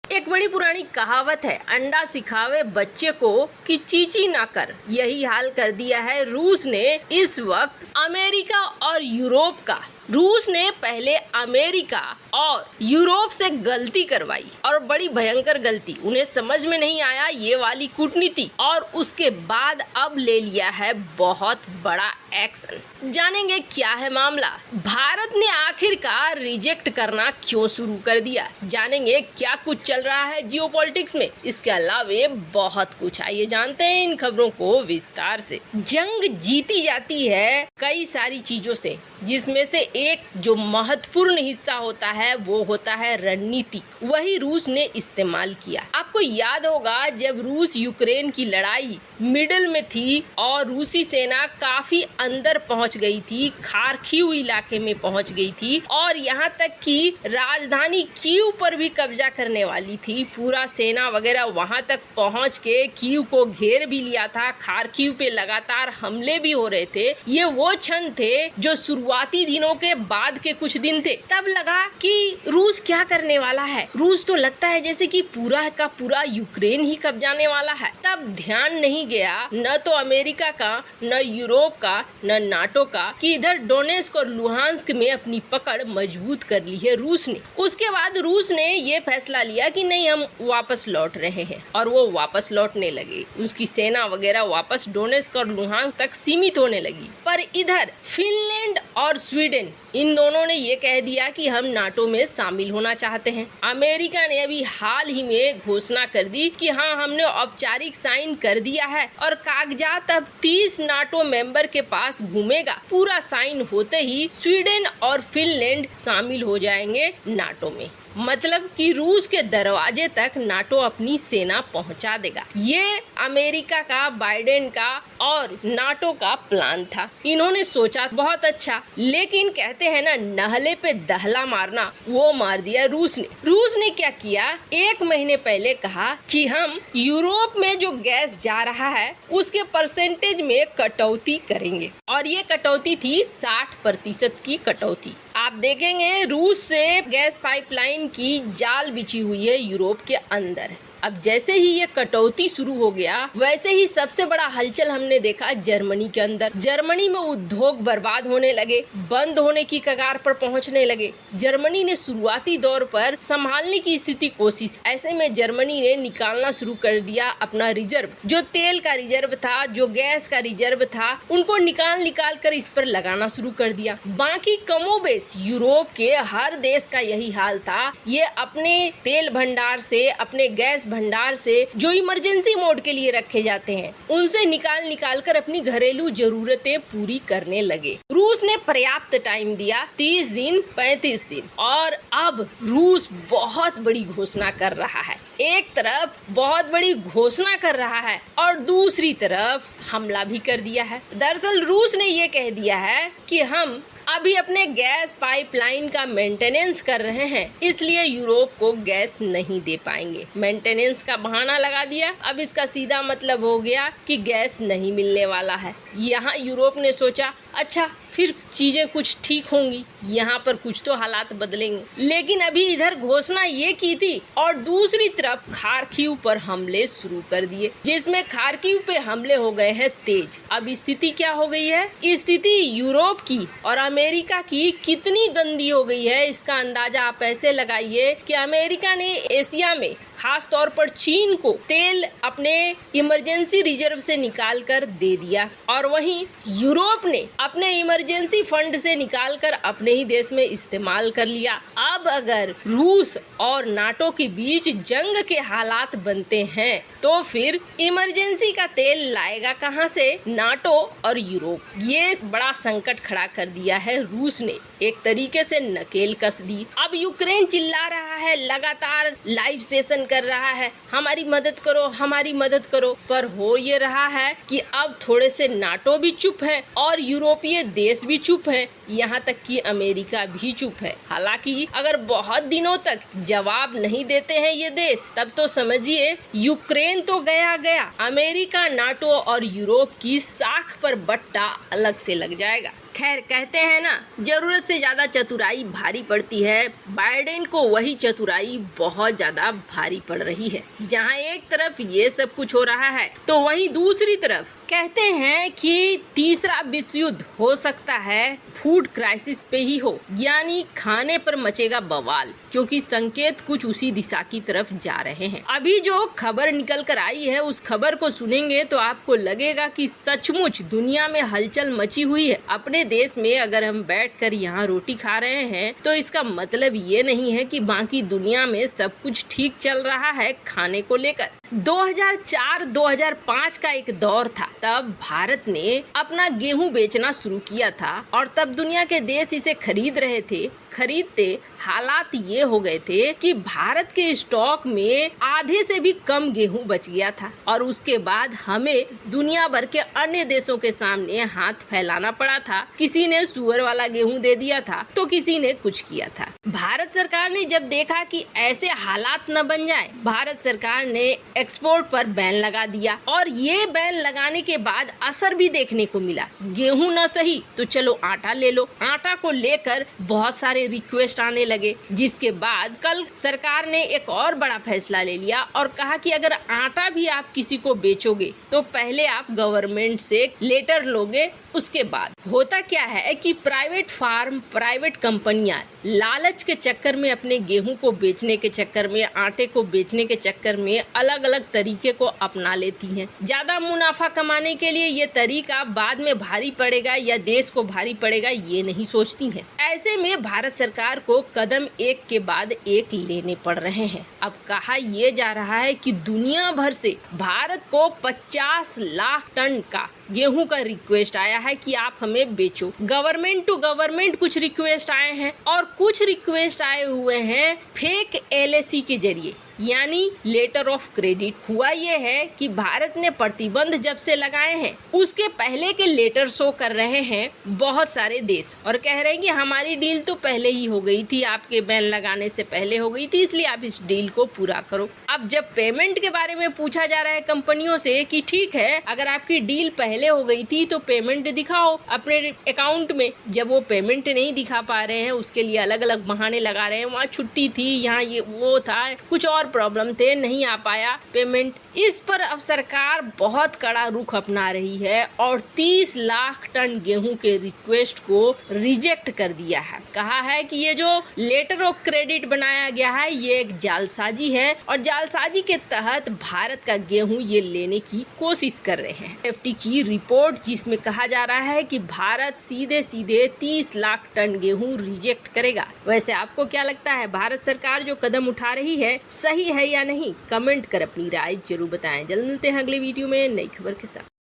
एक बड़ी पुरानी कहावत है, अंडा सिखावे बच्चे को कि चींची ना कर। यही हाल कर दिया है रूस ने इस वक्त अमेरिका और यूरोप का। रूस ने पहले अमेरिका और यूरोप से गलती करवाई और बड़ी भयंकर गलती, उन्हें समझ में नहीं आया ये वाली कूटनीति, और उसके बाद अब ले लिया है बहुत बड़ा एक्शन। जानेंगे क्या है मामला, भारत ने आखिरकार रिजेक्ट करना क्यों शुरू कर दिया, जानेंगे क्या कुछ चल रहा है जियोपॉलिटिक्स में, इसके अलावा बहुत कुछ। आइए जानते हैं इन खबरों को विस्तार से। जंग जीती जाती है कई सारी चीजों से, जिसमें से एक जो महत्वपूर्ण हिस्सा होता है वो होता है रणनीति। वही रूस ने इस्तेमाल किया। आपको याद होगा जब रूस यूक्रेन की लड़ाई मिडल में थी और रूसी सेना काफी अंदर पहुंच गई थी, खार्किव इलाके में पहुंच गई थी और यहाँ तक कि राजधानी कीव पर भी कब्जा करने वाली थी। पूरा सेना वगैरह वहां तक पहुंच के कीव को घेर भी लिया था। खार्किव पे लगातार हमले भी हो रहे थे। ये वो क्षण थे जो शुरुआती दिनों के बाद के कुछ दिन थे। तब लगा कि रूस क्या करने वाला है, रूस तो लगता है जैसे कि पूरा का पूरा यूक्रेन ही कब्जाने वाला है। तब ध्यान नहीं गया न तो अमेरिका का, न यूरोप का, न नाटो का कि इधर डोनेस्क और लुहांस्क में अपनी पकड़ मजबूत कर ली है रूस ने। उसके बाद रूस ने ये फैसला लिया कि नहीं, हम वापस लौट रहे हैं, और वो वापस लौटने लगे। उसकी सेना वगैरह वापस डोनेस्क और लुहांस्क तक सीमित होने लगी। पर इधर फिनलैंड और स्वीडन, इन दोनों ने ये कह दिया कि हम नाटो में शामिल होना चाहते हैं। अमेरिका ने अभी हाल ही में घोषणा कर दी कि हाँ, हमने औपचारिक साइन कर दिया है और कागजात अब 30 नाटो मेंबर के पास घूमेगा। पूरा साइन होते ही स्वीडन और फिनलैंड शामिल हो जाएंगे नाटो में। मतलब कि रूस के दरवाजे तक नाटो अपनी सेना पहुंचा देगा। ये अमेरिका का, बाइडेन का और नाटो का प्लान था। इन्होंने सोचा बहुत अच्छा, लेकिन कहते हैं ना, नहले पे दहला मारना, वो मार दिया रूस ने। रूस ने क्या किया, 1 महीने पहले कहा कि हम यूरोप में जो गैस जा रहा है उसके परसेंटेज में कटौती करेंगे, और ये कटौती थी 60% की कटौती। आप देखेंगे रूस से गैस पाइपलाइन की जाल बिछी हुई है यूरोप के अंदर। अब जैसे ही ये कटौती शुरू हो गया, वैसे ही सबसे बड़ा हलचल हमने देखा जर्मनी के अंदर। जर्मनी में उद्योग बर्बाद होने लगे, बंद होने की कगार पर पहुंचने लगे। जर्मनी ने शुरुआती दौर पर संभालने की स्थिति कोशिश, ऐसे में जर्मनी ने निकालना शुरू कर दिया अपना रिजर्व, जो तेल का रिजर्व था, जो गैस का रिजर्व था, उनको निकाल कर इस पर लगाना शुरू कर दिया। बाकी कमोबेश यूरोप के हर देश का यही हाल था। ये अपने तेल भंडार से, अपने गैस भंडार से जो इमरजेंसी मोड के लिए रखे जाते हैं, उनसे निकाल कर अपनी घरेलू जरूरतें पूरी करने लगे। रूस ने पर्याप्त टाइम दिया, 30 दिन, 35 दिन, और अब रूस बहुत बड़ी घोषणा कर रहा है। एक तरफ बहुत बड़ी घोषणा कर रहा है और दूसरी तरफ हमला भी कर दिया है। दरअसल रूस ने ये कह दिया है कि हम अभी अपने गैस पाइपलाइन का मेंटेनेंस कर रहे हैं, इसलिए यूरोप को गैस नहीं दे पाएंगे। मेंटेनेंस का बहाना लगा दिया। अब इसका सीधा मतलब हो गया कि गैस नहीं मिलने वाला है। यहाँ यूरोप ने सोचा अच्छा, फिर चीजें कुछ ठीक होंगी, यहाँ पर कुछ तो हालात बदलेंगे। लेकिन अभी इधर घोषणा ये की थी और दूसरी तरफ खार्किव पर हमले शुरू कर दिए, जिसमें खार्किव पे हमले हो गए हैं तेज। अब स्थिति क्या हो गई है, स्थिति यूरोप की और अमेरिका की कितनी गंदी हो गई है, इसका अंदाजा आप ऐसे लगाइए कि अमेरिका ने एशिया में, खास तौर पर चीन को, तेल अपने इमरजेंसी रिजर्व से निकाल कर दे दिया, और वहीं यूरोप ने अपने इमरजेंसी फंड से निकालकर अपने ही देश में इस्तेमाल कर लिया। अब अगर रूस और नाटो के बीच जंग के हालात बनते हैं तो फिर इमरजेंसी का तेल लाएगा कहां से नाटो और यूरोप। ये बड़ा संकट खड़ा कर दिया है रूस ने, एक तरीके से नकेल कस दी। अब यूक्रेन चिल्ला रहा है, लगातार लाइव सेशन कर रहा है, हमारी मदद करो, हमारी मदद करो। पर हो ये रहा है कि अब थोड़े से नाटो भी चुप है और यूरोपीय देश भी चुप है, यहाँ तक कि अमेरिका भी चुप है। हालांकि अगर बहुत दिनों तक जवाब नहीं देते हैं ये देश, तब तो समझिए यूक्रेन तो गया, अमेरिका, नाटो और यूरोप की साख पर बट्टा अलग से लग जाएगा। खैर कहते हैं ना, जरूरत से ज्यादा चतुराई भारी पड़ती है। बाइडेन को वही चतुराई बहुत ज्यादा भारी पड़ रही है। जहां एक तरफ ये सब कुछ हो रहा है तो वहीं दूसरी तरफ कहते हैं कि तीसरा विश्व युद्ध हो सकता है फूड क्राइसिस पे ही हो, यानी खाने पर मचेगा बवाल, क्योंकि संकेत कुछ उसी दिशा की तरफ जा रहे हैं। अभी जो खबर निकल कर आई है उस खबर को सुनेंगे तो आपको लगेगा कि सचमुच दुनिया में हलचल मची हुई है। अपने देश में अगर हम बैठकर यहाँ रोटी खा रहे हैं तो इसका मतलब ये नहीं है कि बाकी दुनिया में सब कुछ ठीक चल रहा है खाने को लेकर। 2004-2005 का एक दौर था, तब भारत ने अपना गेहूं बेचना शुरू किया था और तब दुनिया के देश इसे खरीद रहे थे। खरीदते हालात ये हो गए थे कि भारत के स्टॉक में आधे से भी कम गेहूं बच गया था और उसके बाद हमें दुनिया भर के अन्य देशों के सामने हाथ फैलाना पड़ा था। किसी ने सुअर वाला गेहूं दे दिया था तो किसी ने कुछ किया था। भारत सरकार ने जब देखा कि ऐसे हालात न बन जाए, भारत सरकार ने एक्सपोर्ट पर बैन लगा दिया और ये बैन लगाने के बाद असर भी देखने को मिला। गेहूं न सही तो चलो आटा ले लो। आटा को लेकर बहुत सारे रिक्वेस्ट आने लगे, जिसके बाद कल सरकार ने एक और बड़ा फैसला ले लिया और कहा कि अगर आटा भी आप किसी को बेचोगे तो पहले आप गवर्नमेंट से लेटर लोगे। उसके बाद होता क्या है कि प्राइवेट फार्म, प्राइवेट कंपनियां लालच के चक्कर में, अपने गेहूं को बेचने के चक्कर में, आटे को बेचने के चक्कर में अलग अलग तरीके को अपना लेती हैं। ज्यादा मुनाफा कमाने के लिए ये तरीका बाद में भारी पड़ेगा या देश को भारी पड़ेगा ये नहीं सोचती हैं। ऐसे में भारत सरकार को कदम एक के बाद एक लेने पड़ रहे हैं। अब कहा यह जा रहा है कि दुनिया भर से भारत को 50 लाख टन का गेहूं का रिक्वेस्ट आया है कि आप हमें बेचो। गवर्नमेंट टू गवर्नमेंट कुछ रिक्वेस्ट आए हैं और कुछ रिक्वेस्ट आए हुए हैं फेक LAC के जरिए, यानी लेटर ऑफ क्रेडिट। हुआ ये है कि भारत ने प्रतिबंध जब से लगाए हैं उसके पहले के लेटर शो कर रहे हैं बहुत सारे देश और कह रहे हैं कि हमारी डील तो पहले ही हो गई थी, आपके बैन लगाने से पहले हो गई थी, इसलिए आप इस डील को पूरा करो। अब जब पेमेंट के बारे में पूछा जा रहा है कंपनियों से कि ठीक है, अगर आपकी डील पहले हो गई थी तो पेमेंट दिखाओ अपने अकाउंट में। जब वो पेमेंट नहीं दिखा पा रहे हैं उसके लिए अलग अलग बहाने लगा रहे हैं, वहाँ छुट्टी थी, यहाँ ये वो था, कुछ और प्रॉब्लम थे, नहीं आ पाया पेमेंट। इस पर अब सरकार बहुत कड़ा रुख अपना रही है और 30 लाख टन गेहूं के रिक्वेस्ट को रिजेक्ट कर दिया है। कहा है कि ये जो लेटर ऑफ क्रेडिट बनाया गया है ये एक जालसाजी है और जालसाजी के तहत भारत का गेहूं ये लेने की कोशिश कर रहे हैं। FT की रिपोर्ट जिसमें कहा जा रहा है कि भारत सीधे सीधे 30 लाख टन गेहूं रिजेक्ट करेगा। वैसे आपको क्या लगता है, भारत सरकार जो कदम उठा रही है सही है या नहीं? कमेंट कर अपनी राय जरूर बताएं। जल्द मिलते हैं अगले वीडियो में नई खबर के साथ।